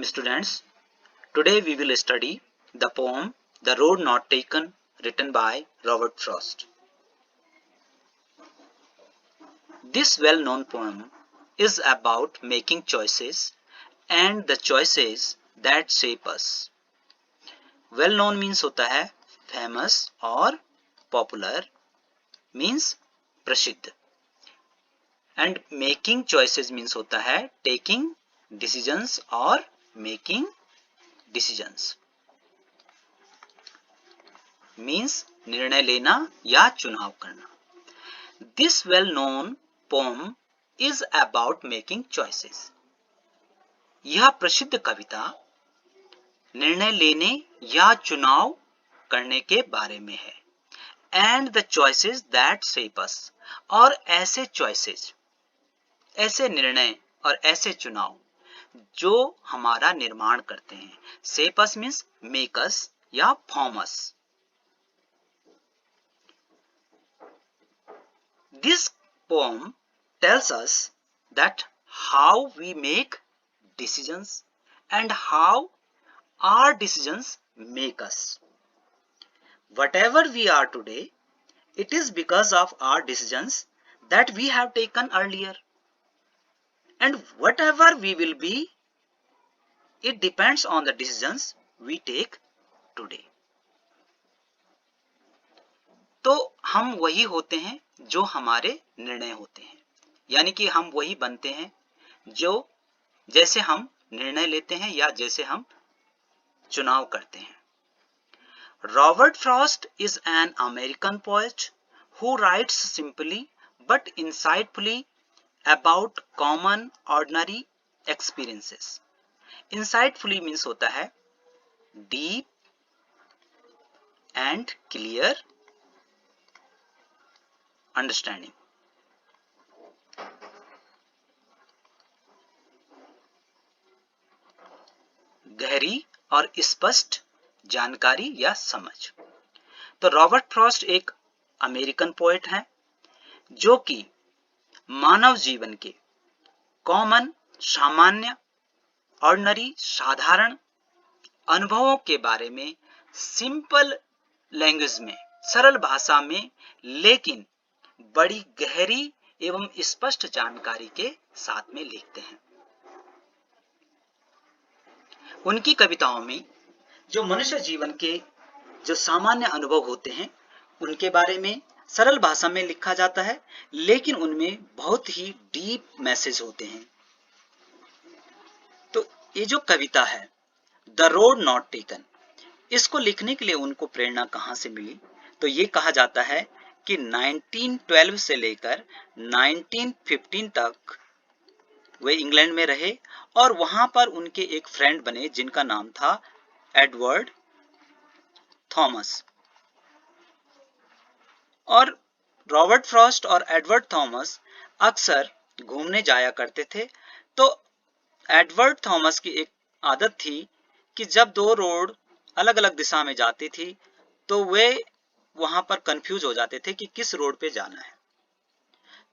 Welcome students. Today we will study the poem The Road Not Taken written by Robert Frost. This well-known poem is about making choices and the choices that shape us. Well-known means होता है famous और popular means प्रसिद्ध and making choices means होता है taking decisions और making decisions means निर्णय लेना या चुनाव करना. This well-known poem is about making choices. यह प्रसिद्ध कविता निर्णय लेने या चुनाव करने के बारे में है. And the choices that shape us. और ऐसे choices, ऐसे निर्णय और ऐसे चुनाव जो हमारा निर्माण करते हैं. Shape us means make us या form us. This poem tells us that how we make decisions and how our decisions make us. Whatever we are today, it is because of our decisions that we have taken earlier. And whatever we will be, it depends on the decisions we take today. तो हम वही होते हैं जो हमारे निर्णय होते हैं, यानी कि हम वही बनते हैं जो जैसे हम निर्णय लेते हैं या जैसे हम चुनाव करते हैं. Robert Frost is an American poet who writes simply but insightfully about common ordinary experiences. Insightfully means होता है deep and clear understanding. गहरी और स्पष्ट जानकारी या समझ. तो रॉबर्ट फ्रॉस्ट एक अमेरिकन पोएट हैं जो कि मानव जीवन के कॉमन सामान्य ऑर्डिनरी साधारण अनुभवों के बारे में सिंपल लैंग्वेज में सरल भाषा में लेकिन बड़ी गहरी एवं स्पष्ट जानकारी के साथ में लिखते हैं. उनकी कविताओं में जो मनुष्य जीवन के जो सामान्य अनुभव होते हैं उनके बारे में सरल भाषा में लिखा जाता है, लेकिन उनमें बहुत ही डीप मैसेज होते हैं. तो ये जो कविता है द रोड नॉट टेकन, इसको लिखने के लिए उनको प्रेरणा कहां से मिली? तो ये कहा जाता है कि 1912 से लेकर 1915 तक वे इंग्लैंड में रहे और वहां पर उनके एक फ्रेंड बने जिनका नाम था एडवर्ड थॉमस. और रॉबर्ट फ्रॉस्ट और एडवर्ड थॉमस अक्सर घूमने जाया करते थे. तो एडवर्ड थॉमस की एक आदत थी कि जब दो रोड अलग अलग दिशा में जाती थी तो वे वहां पर कंफ्यूज हो जाते थे कि किस रोड पे जाना है.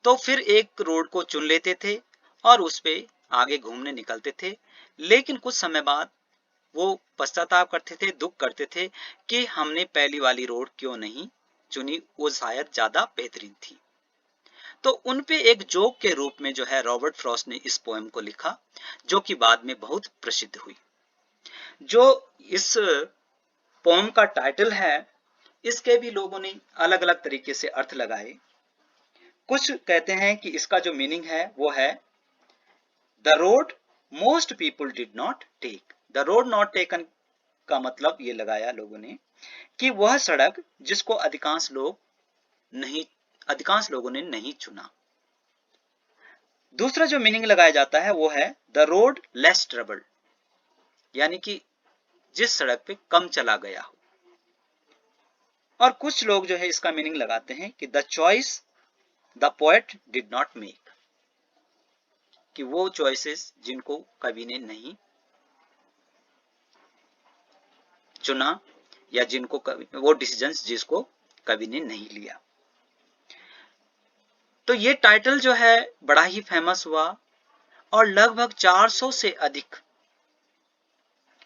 तो फिर एक रोड को चुन लेते थे और उस पे आगे घूमने निकलते थे, लेकिन कुछ समय बाद वो पश्चाताप करते थे, दुख करते थे कि हमने पहली वाली रोड क्यों नहीं चुनी, वो शायद ज्यादा बेहतरीन थी. तो उनपे एक जोक के रूप में जो है रॉबर्ट फ्रॉस्ट ने इस पोएम को लिखा जो कि बाद में बहुत प्रसिद्ध हुई. जो इस पोएम का टाइटल है इसके भी लोगों ने अलग अलग तरीके से अर्थ लगाए. कुछ कहते हैं कि इसका जो मीनिंग है वो है the road most people did not take. The road not taken का मतलब ये लगाया लोगों ने कि वह सड़क जिसको अधिकांश लोगों ने नहीं चुना. दूसरा जो मीनिंग लगाया जाता है वो है द रोड लेस ट्रबल्ड, यानी कि जिस सड़क पे कम चला गया हो. और कुछ लोग जो है इसका मीनिंग लगाते हैं कि the choice the poet did not make, कि वो चॉइसेस जिनको कवि ने नहीं चुना या जिनको वो डिसीजंस जिसको कवि ने नहीं लिया. तो ये टाइटल जो है बड़ा ही फेमस हुआ और लगभग 400 से अधिक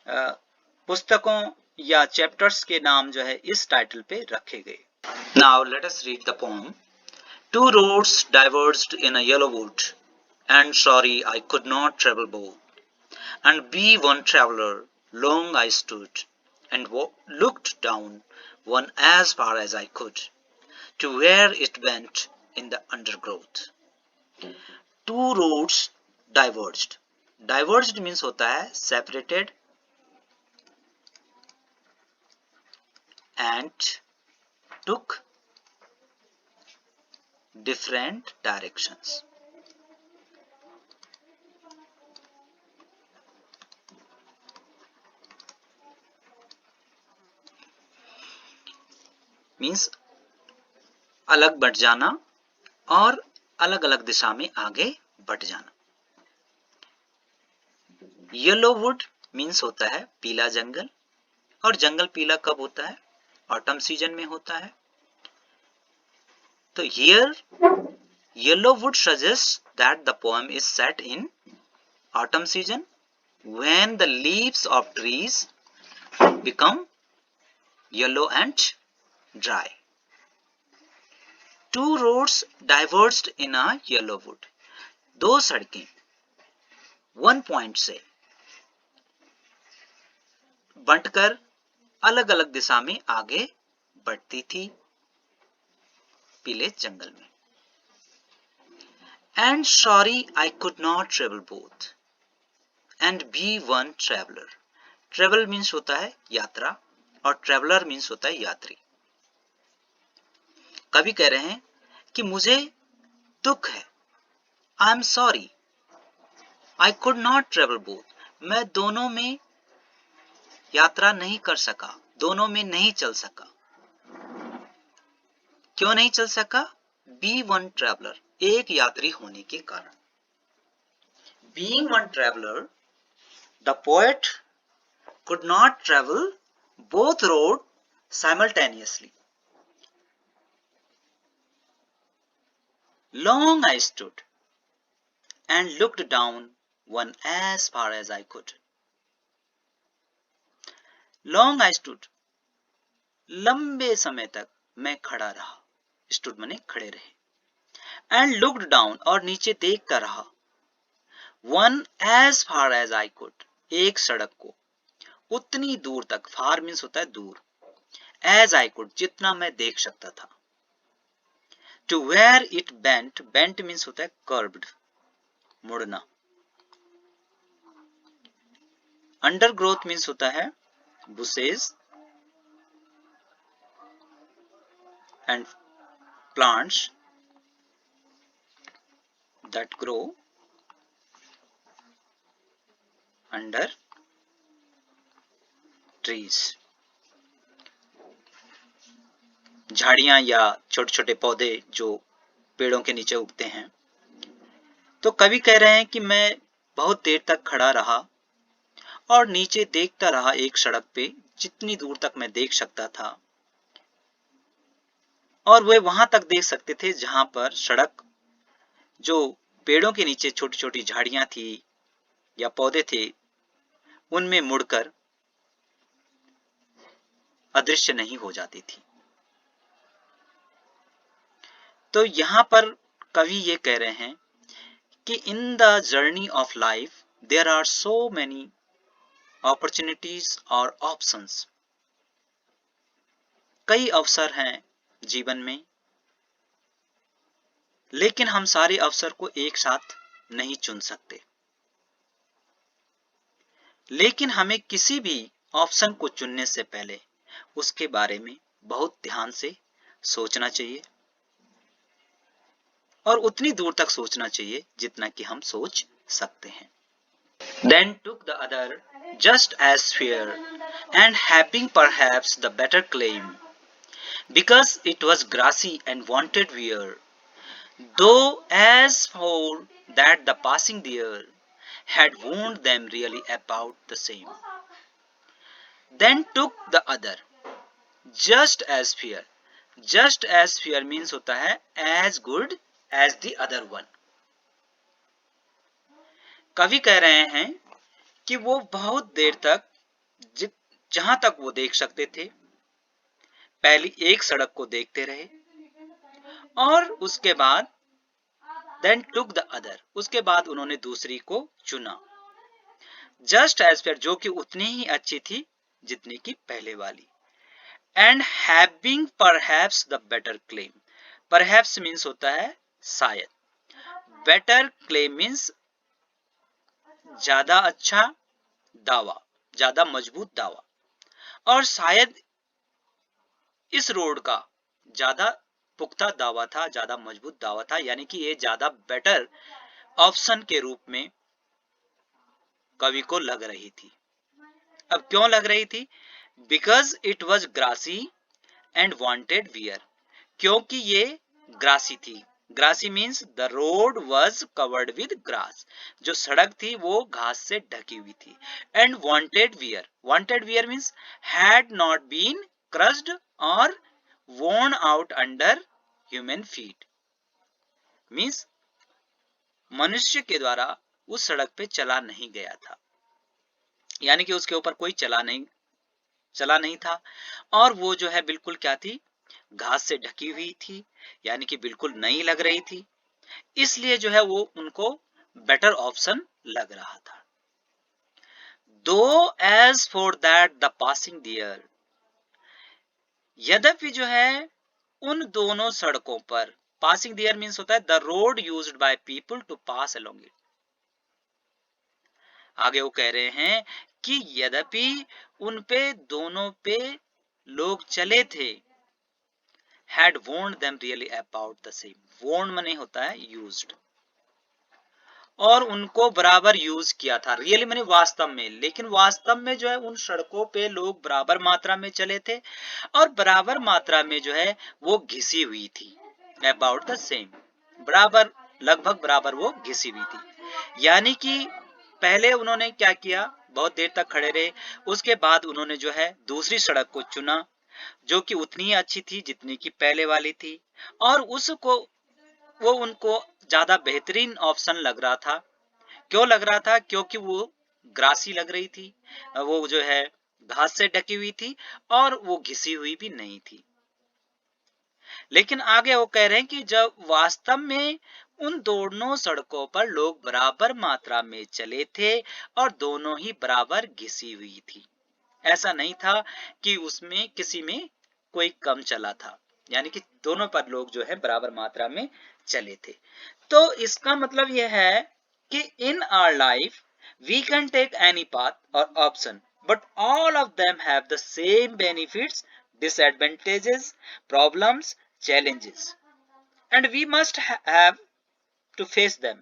पुस्तकों या चैप्टर्स के नाम जो है इस टाइटल पे रखे गए। Now let us read the poem. Two roads diverged in a yellow wood, and sorry I could not travel both. And be one traveler, long I stood, and looked down, one as far as I could, to where it went in the undergrowth. Two roads diverged. Diverged means होता है separated and took different directions. Means अलग बढ़ जाना और अलग अलग दिशा में आगे बढ़ जाना। येलो वुड मीन्स होता है पीला जंगल, और जंगल पीला कब होता है? ऑटम सीजन में होता है। तो here yellow wood suggest that the poem is set in autumn season when the leaves of trees become yellow and dry. Two roads diverged in a yellow wood. दो सड़कें वन पॉइंट से बंटकर अलग अलग दिशा में आगे बढ़ती थी पीले जंगल में। And sorry I could not travel both and be one traveller. Travel means होता है यात्रा और ट्रेवलर मीन्स होता है यात्री। कवि कह रहे हैं कि मुझे दुख है, I am sorry I could not travel both. मैं दोनों में यात्रा नहीं कर सका, दोनों में नहीं चल सका। क्यों नहीं चल सका? बी वन ट्रेवलर, एक यात्री होने के कारण। Being one traveller, the poet could not travel both roads simultaneously. Long I stood and looked down one as far as I could. Long I stood, लंबे समय तक मैं खड़ा रहा। Stood माने खड़े रहे। And looked down, और नीचे देखता रहा। One as far as I could, एक सड़क को उतनी दूर तक। Far means होता है दूर। As I could, जितना मैं देख सकता था। To where it bent, bent means होता है curved, मुड़ना। Undergrowth means होता है bushes and plants that grow under trees. झाड़ियां या छोटे छोटे पौधे जो पेड़ों के नीचे उगते हैं। तो कवि कह रहे हैं कि मैं बहुत देर तक खड़ा रहा और नीचे देखता रहा एक सड़क पे, जितनी दूर तक मैं देख सकता था। और वे वहां तक देख सकते थे जहां पर सड़क, जो पेड़ों के नीचे छोटी छोटी झाड़ियां थी या पौधे थे, उनमें मुड़कर अदृश्य नहीं हो जाती थी। तो यहां पर कवि ये कह रहे हैं कि in the journey of life there are so many opportunities और ऑप्शंस। कई अवसर हैं जीवन में, लेकिन हम सारे अवसर को एक साथ नहीं चुन सकते। लेकिन हमें किसी भी ऑप्शन को चुनने से पहले उसके बारे में बहुत ध्यान से सोचना चाहिए, और उतनी दूर तक सोचना चाहिए जितना कि हम सोच सकते हैं। Then took the other just as fair, and having perhaps the better claim, because it was grassy and wanted wear, though as for that the passing there had warned them really about the same. Then took the other just as fair. Just as fair means होता है as good as the other one. कवि कह रहे हैं कि वो बहुत देर तक जहां तक वो देख सकते थे पहली एक सड़क को देखते रहे और उसके बाद देन टुक द अदर, उसके बाद उन्होंने दूसरी को चुना, जस्ट एज फेयर, जो कि उतनी ही अच्छी थी जितनी की पहले वाली। And having perhaps the better claim, perhaps means होता है शायद, बेटर क्लेम मीन्स ज्यादा अच्छा दावा, ज्यादा मजबूत दावा, और शायद इस रोड का ज्यादा पुख्ता दावा था, ज्यादा मजबूत दावा था, यानी कि ये ज्यादा बेटर ऑप्शन के रूप में कवि को लग रही थी। अब क्यों लग रही थी? Because it was grassy and wanted wear, क्योंकि ये ग्रासी थी। Grassy means the road was covered with grass, जो सड़क थी वो घास से ढकी हुई थी। And wanted wear means had not been crossed और worn out under human feet, means मनुष्य के द्वारा उस सड़क पे चला नहीं गया था, यानी कि उसके ऊपर कोई चला नहीं था, और वो जो है बिल्कुल क्या थी, घास से ढकी हुई थी, यानी कि बिल्कुल नई लग रही थी, इसलिए जो है वो उनको बेटर ऑप्शन लग रहा था। Though as for that the passing dear, यद्यपि जो है उन दोनों सड़कों पर, पासिंग डियर मीन्स होता है the road used by people to pass along it, आगे वो कह रहे हैं कि यद्यपि उन पे दोनों पे लोग चले थे, had warned them really about the same, warned मने होता है used, और उनको बराबर यूज किया था, रियली मैंने वास्तव में, लेकिन वास्तव में जो है उन सड़कों पे लोग बराबर मात्रा में चले थे और बराबर मात्रा में जो है वो घिसी हुई थी, अबाउट द सेम, बराबर, लगभग बराबर वो घिसी हुई थी। यानी कि पहले उन्होंने क्या किया, बहुत देर तक खड़े रहे, उसके बाद उन्होंने जो है दूसरी सड़क को चुना जो कि उतनी ही अच्छी थी जितनी की पहले वाली थी, और उसको वो उनको ज्यादा बेहतरीन ऑप्शन लग रहा था। क्यों लग रहा था? क्योंकि वो ग्रासी लग रही थी, वो जो है घास से ढकी हुई थी और वो घिसी हुई भी नहीं थी। लेकिन आगे वो कह रहे हैं कि जब वास्तव में उन दोनों सड़कों पर लोग बराबर मात्रा में चले थे और दोनों ही बराबर घिसी हुई थी, ऐसा नहीं था कि उसमें किसी में कोई कम चला था, यानी कि दोनों पर लोग जो है बराबर मात्रा में चले थे। तो इसका मतलब यह है कि in our life we can take any path और option, but all of them have the same benefits, disadvantages, problems, challenges, and we must have to face them.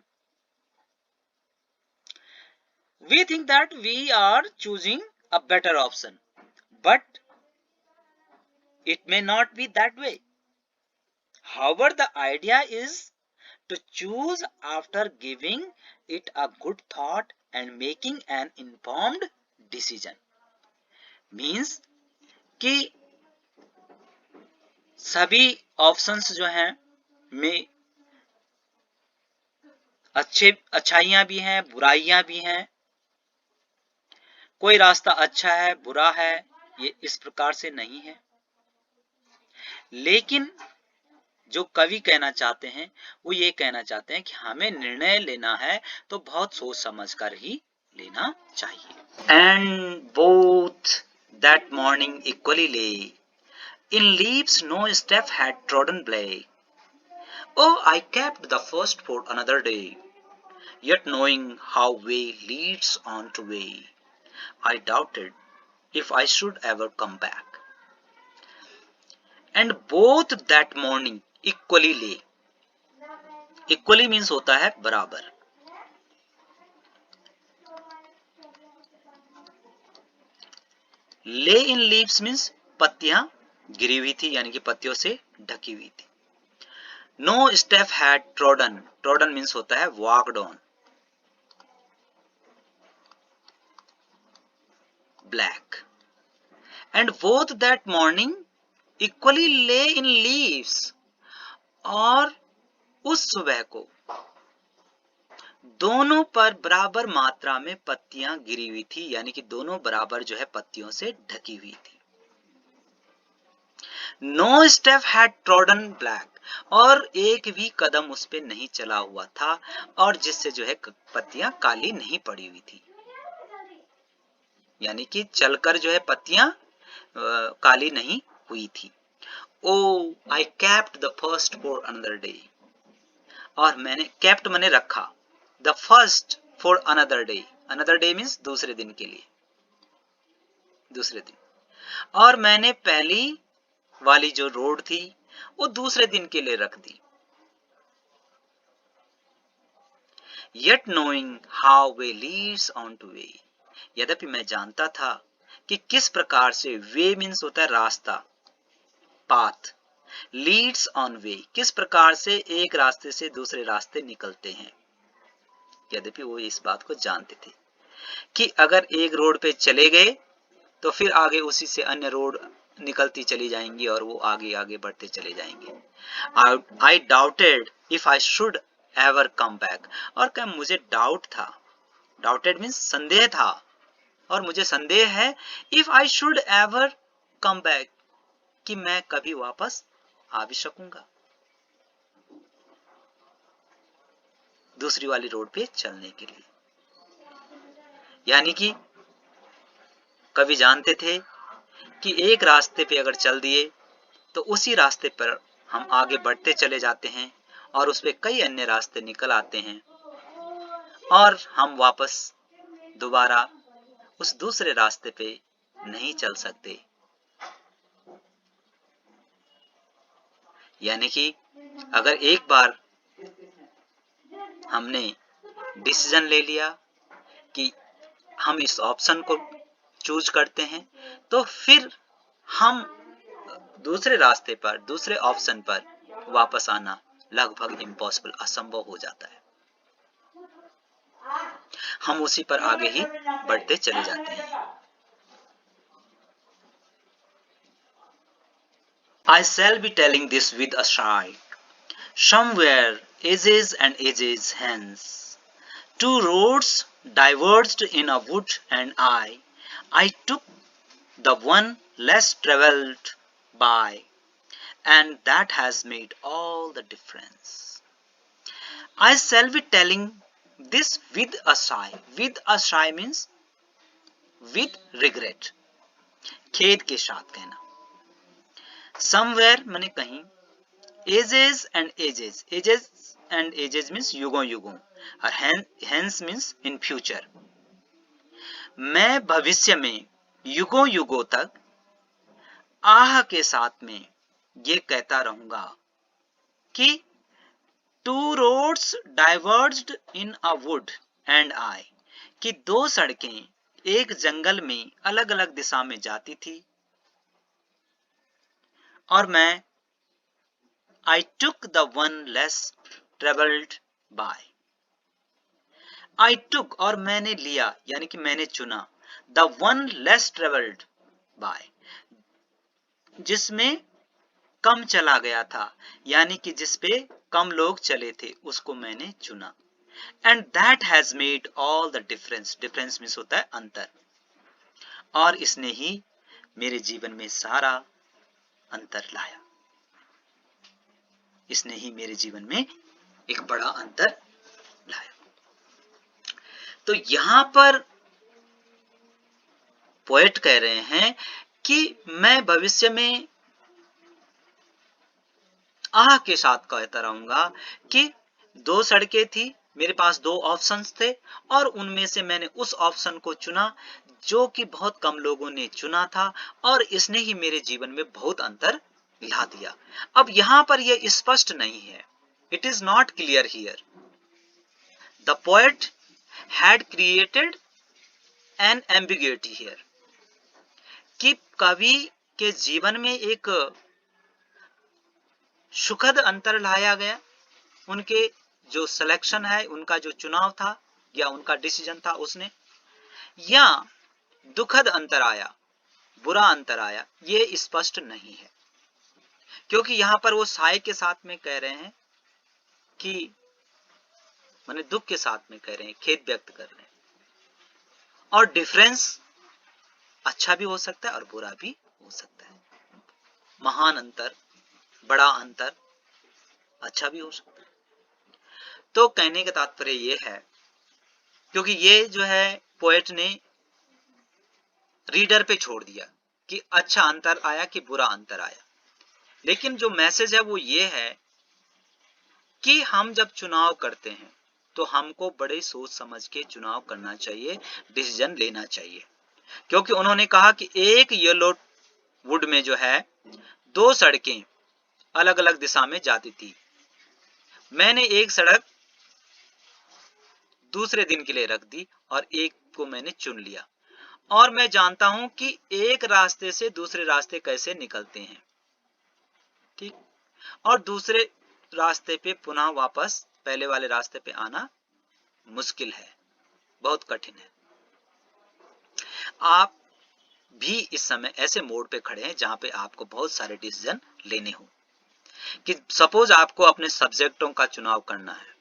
We think that we are choosing a better option, but it may not be that way. However, the idea is to choose after giving it a good thought and making an informed decision. Means कि सभी options जो हैं में अच्छाइयां भी हैं, बुराइयां भी हैं, कोई रास्ता अच्छा है बुरा है ये इस प्रकार से नहीं है। लेकिन जो कवि कहना चाहते हैं वो ये कहना चाहते हैं कि हमें निर्णय लेना है तो बहुत सोच समझ कर ही लेना चाहिए। And both that morning equally lay in leaves no step had trodden black, oh I kept the first for another day, yet knowing how way leads on to way, I doubted if I should ever come back. And both that morning equally lay, equally means होता है बराबर, ले in leaves means पत्तियां गिरी हुई थी, यानी कि पत्तियों से ढकी हुई थी। No step had trodden, trodden means होता है walked on, black. And both that morning equally lay in leaves, और उस सुबह को दोनों पर बराबर मात्रा में पत्तियां गिरी हुई थी, यानी कि दोनों बराबर जो है पत्तियों से ढकी हुई थी। No step had trodden black, और एक भी कदम उस पे नहीं चला हुआ था, और जिससे जो है पत्तियां काली नहीं पड़ी हुई थी, यानी कि चलकर जो है पत्तियां काली नहीं हुई थी। Oh I kept the first for another day, और मैंने कैप्ट मैंने रखा, the first for another day means दूसरे दिन के लिए, दूसरे दिन, और मैंने पहली वाली जो रोड थी वो दूसरे दिन के लिए रख दी। Yet knowing how way leads on to way, यद्यपि मैं जानता था कि किस प्रकार से वे मीन्स होता है रास्ता, पाथ, लीड्स ऑन वे किस प्रकार से एक रास्ते से दूसरे रास्ते निकलते हैं, यद्यपि वो इस बात को जानते थे कि अगर एक रोड पे चले गए तो फिर आगे उसी से अन्य रोड निकलती चली जाएंगी और वो आगे आगे बढ़ते चले जाएंगे। आई doubted if I should ever come back, और क्या मुझे डाउट था, डाउटेड मीन्स संदेह था, और मुझे संदेह है if I should ever come back कि मैं कभी वापस आ भी सकूंगा दूसरी वाली रोड पे चलने के लिए। यानी कि कभी जानते थे कि एक रास्ते पे अगर चल दिए तो उसी रास्ते पर हम आगे बढ़ते चले जाते हैं और उस पे कई अन्य रास्ते निकल आते हैं और हम वापस दोबारा उस दूसरे रास्ते पे नहीं चल सकते। यानी कि अगर एक बार हमने डिसीजन ले लिया कि हम इस ऑप्शन को चूज करते हैं तो फिर हम दूसरे रास्ते पर, दूसरे ऑप्शन पर वापस आना लगभग इम्पॉसिबल, असंभव हो जाता है। हम उसी पर आगे ही बढ़ते चले जाते हैं। I shall be telling this with a sigh. Somewhere, ages and ages hence, two roads diverged in a wood, and I took the one less travelled by, and that has made all the difference. I shall be telling this with a sigh. With a sigh means with regret, खेद के साथ कहना। Somewhere माने कहीं, ages and ages, ages and ages means युगों युगों, और hence means in future, मैं भविष्य में युगों युगों तक आह के साथ में ये कहता रहूंगा कि two roads diverged in a wood and I, कि दो सड़कें एक जंगल में अलग अलग दिशा में जाती थी और मैं I took the one less traveled by. I took और मैंने लिया यानी कि मैंने चुना, the one less traveled by जिसमें कम चला गया था, यानी कि जिस पे कम लोग चले थे उसको मैंने चुना। And that has made all the difference. Difference means होता है अंतर, और इसने ही मेरे जीवन में सारा अंतर लाया, इसने ही मेरे जीवन में एक बड़ा अंतर लाया। तो यहां पर पोएट कह रहे हैं कि मैं भविष्य में आह के साथ कहता रहूंगा कि दो सड़कें थी, मेरे पास दो ऑप्शंस थे और उनमें से मैंने उस ऑप्शन को चुना जो कि बहुत कम लोगों ने चुना था, और इसने ही मेरे जीवन में बहुत अंतर ला दिया। अब यहां पर यह स्पष्ट नहीं है, it is not clear here. The poet had created an ambiguity here, कि कवि के जीवन में एक सुखद अंतर लाया गया, उनके जो सिलेक्शन है, उनका जो चुनाव था या उनका डिसीजन था उसने, या दुखद अंतर आया, बुरा अंतर आया, ये स्पष्ट नहीं है। क्योंकि यहां पर वो साय के साथ में कह रहे हैं कि माने दुख के साथ में कह रहे हैं, खेद व्यक्त कर रहे हैं। और डिफरेंस अच्छा भी हो सकता है और बुरा भी हो सकता है। महान अंतर, बड़ा अंतर अच्छा भी हो सकता है। तो कहने का तात्पर्य ये है, क्योंकि ये जो है पोएट ने रीडर पे छोड़ दिया कि अच्छा अंतर आया कि बुरा अंतर आया, लेकिन जो मैसेज है वो ये है कि हम जब चुनाव करते हैं तो हमको बड़े सोच समझ के चुनाव करना चाहिए, डिसीजन लेना चाहिए। क्योंकि उन्होंने कहा कि एक येलो वुड में जो है दो सड़कें अलग अलग दिशा में जाती थी। मैंने एक सड़क दूसरे दिन के लिए रख दी और एक को मैंने चुन लिया, और मैं जानता हूं कि एक रास्ते से दूसरे रास्ते कैसे निकलते हैं, ठीक, और दूसरे रास्ते पे पुनः वापस पहले वाले रास्ते पे आना मुश्किल है, बहुत कठिन है। आप भी इस समय ऐसे मोड़ पे खड़े हैं जहां पे आपको बहुत सारे डिसीजन लेने हो, कि सपोज आपको अपने सब्जेक्टों का चुनाव करना है,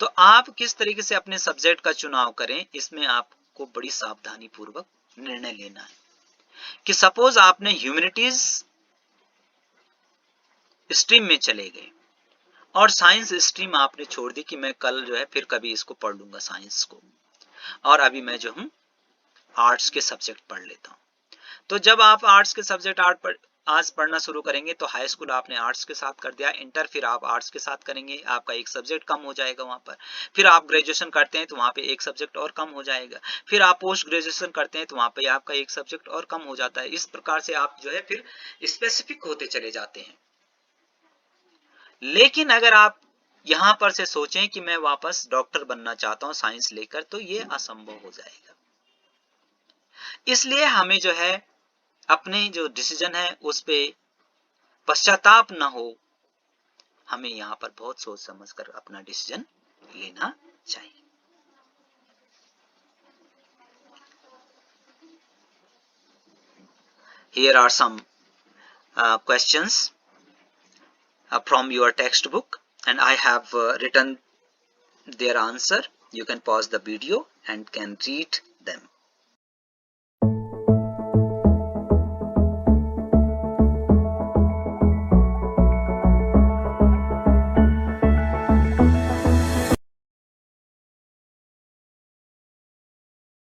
तो आप किस तरीके से अपने सब्जेक्ट का चुनाव करें, इसमें आपको बड़ी सावधानी पूर्वक निर्णय लेना है। कि सपोज आपने ह्यूमैनिटीज स्ट्रीम में चले गए और साइंस स्ट्रीम आपने छोड़ दी कि मैं कल जो है फिर कभी इसको पढ़ लूंगा साइंस को, और अभी मैं जो हूं आर्ट्स के सब्जेक्ट पढ़ लेता हूं। तो जब आप आर्ट्स के सब्जेक्ट आज पढ़ना शुरू करेंगे तो हाई स्कूल आपने आर्ट्स के साथ कर दिया, इंटर फिर आप आर्ट्स के साथ करेंगे, आपका एक सब्जेक्ट कम हो जाएगा वहां पर। फिर आप ग्रेजुएशन करते हैं तो वहां पे एक सब्जेक्ट और कम हो जाएगा। फिर आप पोस्ट ग्रेजुएशन करते हैं तो वहां पे आपका एक सब्जेक्ट और कम हो जाता है। इस प्रकार से आप जो है फिर स्पेसिफिक होते चले जाते हैं। लेकिन अगर आप यहां पर से सोचें कि मैं वापस डॉक्टर बनना चाहता हूं साइंस लेकर, तो ये असंभव हो जाएगा। इसलिए हमें जो है अपने जो डिसीजन है उस पे पश्चाताप न हो, हमें यहां पर बहुत सोच समझ कर अपना डिसीजन लेना चाहिए। Here are some questions from your textbook, and I have written their answer. You can pause the video and can read them.